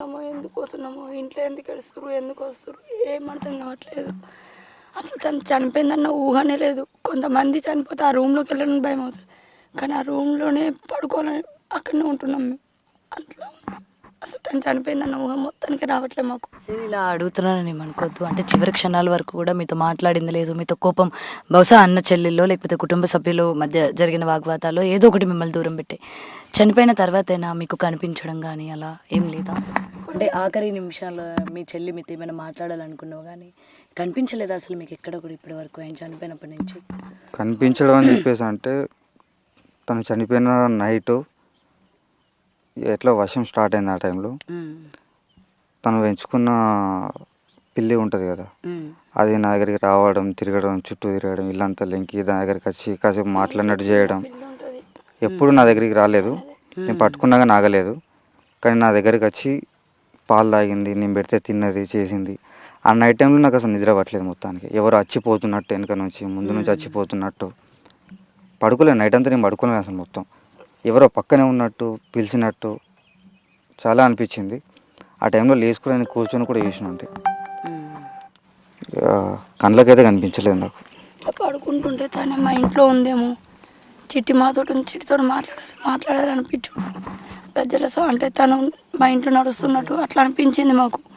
ఎందుకు పోతున్నామో, ఇంట్లో ఎందుకు ఏడుస్తుర్రు, ఎందుకు వస్తుర్రు ఏం అర్థం కావట్లేదు. అసలు తను చనిపోయిందన్న ఊహనే లేదు. కొంతమంది చనిపోతే ఆ రూమ్లోకి వెళ్ళడానికి భయం అవుతుంది, కానీ ఆ రూమ్లోనే పడుకోవాలని అక్కడనే ఉంటున్నాం మేము. అట్లా ఉంది. అసలు తను చనిపోయిందన్న ఊహ మొత్తానికి రావట్లేదు మాకు. నేను ఇలా అడుగుతున్నానని ఏమనుకోవద్దు. అంటే చివరి క్షణాల వరకు కూడా మీతో మాట్లాడింది లేదు. మీతో కోపం బహుశా అన్న చెల్లెల్లో లేకపోతే కుటుంబ సభ్యుల మధ్య జరిగిన వాగ్వాదాల్లో ఏదో ఒకటి మిమ్మల్ని దూరం పెట్టే చనిపోయిన తర్వాతైనా మీకు కనిపించడం కానీ అలా ఏం లేదా? అంటే ఆఖరి నిమిషాల్లో మీ చెల్లి మీతో ఏమైనా మాట్లాడాలనుకున్నావు కానీ కనిపించలేదు అసలు మీకు ఎక్కడ కూడా ఇప్పటి వరకు ఆయన చనిపోయినప్పటి నుంచి? కనిపించడం అని చెప్పేసి అంటే తను చనిపోయిన నైటు ఎట్లా వర్షం స్టార్ట్ అయింది. ఆ టైంలో తను పెంచుకున్న పిల్లి ఉంటుంది కదా, అది నా దగ్గరికి రావడం, తిరగడం, చుట్టూ తిరగడం, ఇల్లంతా లెంకి నా దగ్గరికి వచ్చి కాసేపు మాట్లాడినట్టు చేయడం. ఎప్పుడు నా దగ్గరికి రాలేదు, నేను పట్టుకున్నాగా నాగలేదు, కానీ నా దగ్గరికి వచ్చి పాలు తాగింది, నేను పెడితే తిన్నది, చేసింది. ఆ నైట్ టైంలో నాకు అసలు నిద్ర పట్టలేదు. మొత్తానికి ఎవరు వచ్చిపోతున్నట్టు, వెనక నుంచి ముందు నుంచి వచ్చిపోతున్నట్టు పడుకోలేదు. నైట్ అంతా నేను పడుకోలేదు అసలు. మొత్తం ఎవరో పక్కనే ఉన్నట్టు, పిలిచినట్టు చాలా అనిపించింది. ఆ టైంలో లేచుకుని కూర్చొని కూడా చేసిన, అంటే కళ్ళకైతే కనిపించలేదు నాకు. పడుకుంటుంటే తనే మా ఇంట్లో ఉందేమో, చిట్టి మాతో చిట్టితో మాట్లాడాలనిపించు గజ్జల అంటే తను మా ఇంట్లో నడుస్తున్నట్టు అట్లా అనిపించింది మాకు.